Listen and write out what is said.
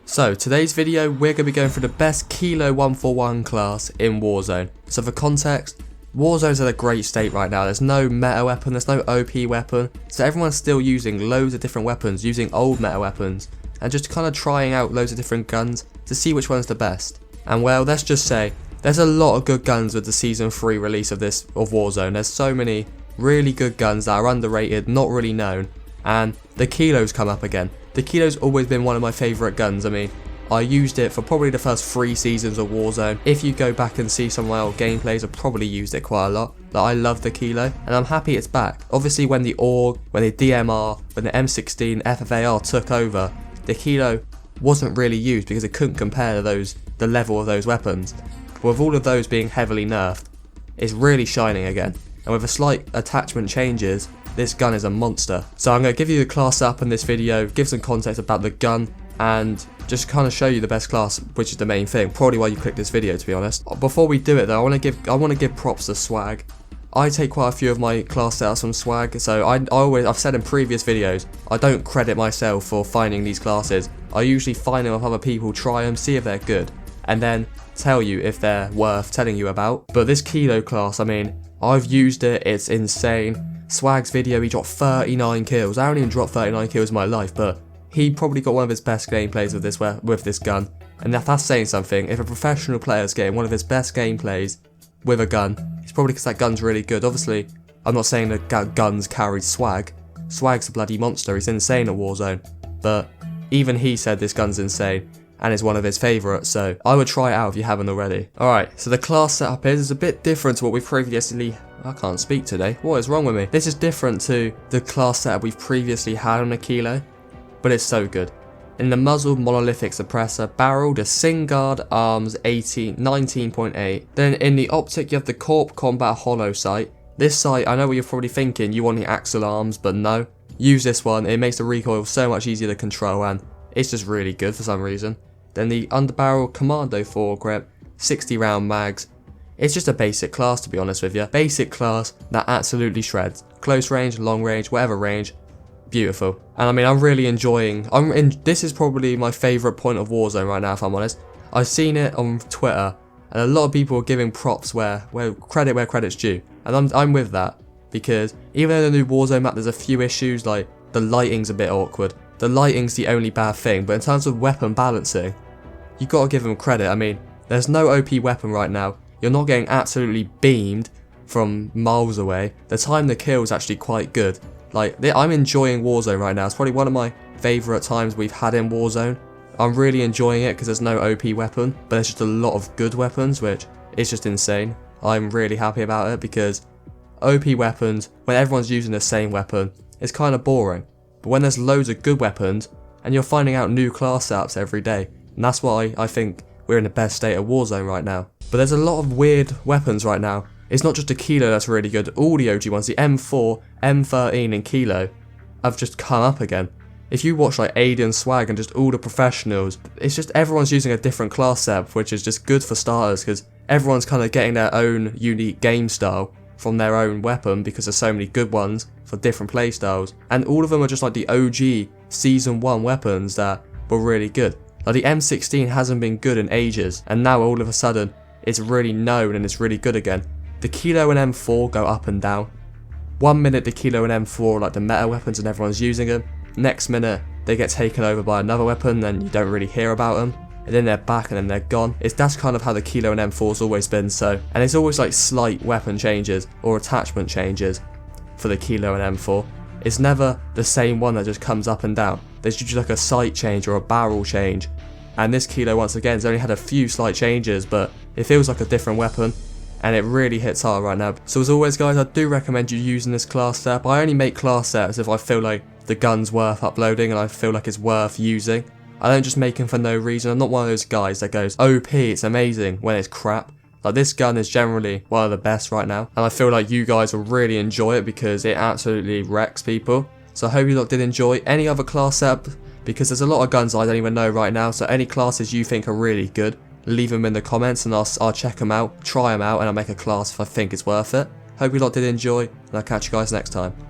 So today's video we're going to be going through the best Kilo 141 class in Warzone. So for context, Warzone's in a great state right now. There's no meta weapon, there's no OP weapon, so everyone's still using loads of different weapons, using old meta weapons, and just kind of trying out loads of different guns to see which one's the best. And well, let's just say, there's a lot of good guns with the Season 3 release of Warzone. There's so many really good guns that are underrated, not really known, and the Kilo's come up again. The Kilo's always been one of my favourite guns. I mean, I used it for probably the first 3 seasons of Warzone. If you go back and see some of my old gameplays, I've probably used it quite a lot. Like, I love the Kilo, and I'm happy it's back. Obviously, when the AUG, when the DMR, when the M16 FFAR took over, the Kilo wasn't really used because it couldn't compare to the level of those weapons. But with all of those being heavily nerfed, it's really shining again. And with a slight attachment changes, this gun is a monster. So I'm going to give you the class up in this video, give some context about the gun, and just kind of show you the best class, which is the main thing. Probably why you clicked this video, to be honest. Before we do it though, I want to give props to Swag. I take quite a few of my class setups from Swag, so I've said in previous videos, I don't credit myself for finding these classes. I usually find them with other people, try them, see if they're good, and then tell you if they're worth telling you about. But this Kilo class, I mean, I've used it, it's insane. Swag's video, he dropped 39 kills. I haven't even dropped 39 kills in my life, but he probably got one of his best gameplays with this gun. And that's saying something. If a professional player is getting one of his best gameplays with a gun, it's probably because that gun's really good. Obviously, I'm not saying that guns carried Swag. Swag's a bloody monster, he's insane at Warzone. But even he said this gun's insane, and is one of his favourites, so I would try it out if you haven't already. Alright, so the class setup is a bit different to what we've previously... I can't speak today. What is wrong with me? This is different to the class setup we've previously had on a Kilo, but it's so good. In the muzzle, monolithic suppressor, barrel, the Singard arms 19.8. Then in the optic, you have the Corp Combat Hollow sight. This sight, I know what you're probably thinking, you want the axle arms, but no. Use this one, it makes the recoil so much easier to control, and it's just really good for some reason. Then the underbarrel Commando foregrip, 60 round mags. It's just a basic class, to be honest with you. Basic class that absolutely shreds. Close range, long range, whatever range, beautiful. And I mean, I'm really enjoying, this is probably my favourite point of Warzone right now, if I'm honest. I've seen it on Twitter, and a lot of people are giving props where credit's due. And I'm with that, because even though the new Warzone map, there's a few issues, like the lighting's a bit awkward. The lighting's the only bad thing, but in terms of weapon balancing, you got to give them credit. I mean, there's no OP weapon right now. You're not getting absolutely beamed from miles away. The time to kill is actually quite good. Like, I'm enjoying Warzone right now. It's probably one of my favourite times we've had in Warzone. I'm really enjoying it because there's no OP weapon, but there's just a lot of good weapons, which is just insane. I'm really happy about it because OP weapons, when everyone's using the same weapon, it's kind of boring. But when there's loads of good weapons, and you're finding out new class setups every day, and that's why I think we're in the best state of Warzone right now. But there's a lot of weird weapons right now. It's not just a Kilo that's really good, all the OG ones, the M4, M13 and Kilo, have just come up again. If you watch like Aiden, Swag and just all the professionals, it's just everyone's using a different class setup, which is just good for starters, because everyone's kind of getting their own unique game style from their own weapon, because there's so many good ones for different playstyles, and all of them are just like the OG Season 1 weapons that were really good. Like the M16 hasn't been good in ages, and now all of a sudden it's really known and it's really good again. The Kilo and M4 go up and down. 1 minute the Kilo and M4 are like the meta weapons and everyone's using them, next minute they get taken over by another weapon and you don't really hear about them, and then they're back and then they're gone. That's kind of how the Kilo and M4's always been, so, and it's always like slight weapon changes or attachment changes for the Kilo and M4. It's never the same one that just comes up and down. There's usually like a sight change or a barrel change, and this Kilo once again has only had a few slight changes, but it feels like a different weapon and it really hits hard right now. So as always guys, I do recommend you using this class setup. I only make class sets if I feel like the gun's worth uploading and I feel like it's worth using. I don't just make them for no reason. I'm not one of those guys that goes, OP, it's amazing, when it's crap. Like, this gun is generally one of the best right now, and I feel like you guys will really enjoy it because it absolutely wrecks people. So I hope you lot did enjoy. Any other class setup, because there's a lot of guns I don't even know right now, so any classes you think are really good, leave them in the comments and I'll check them out, try them out, and I'll make a class if I think it's worth it. Hope you lot did enjoy, and I'll catch you guys next time.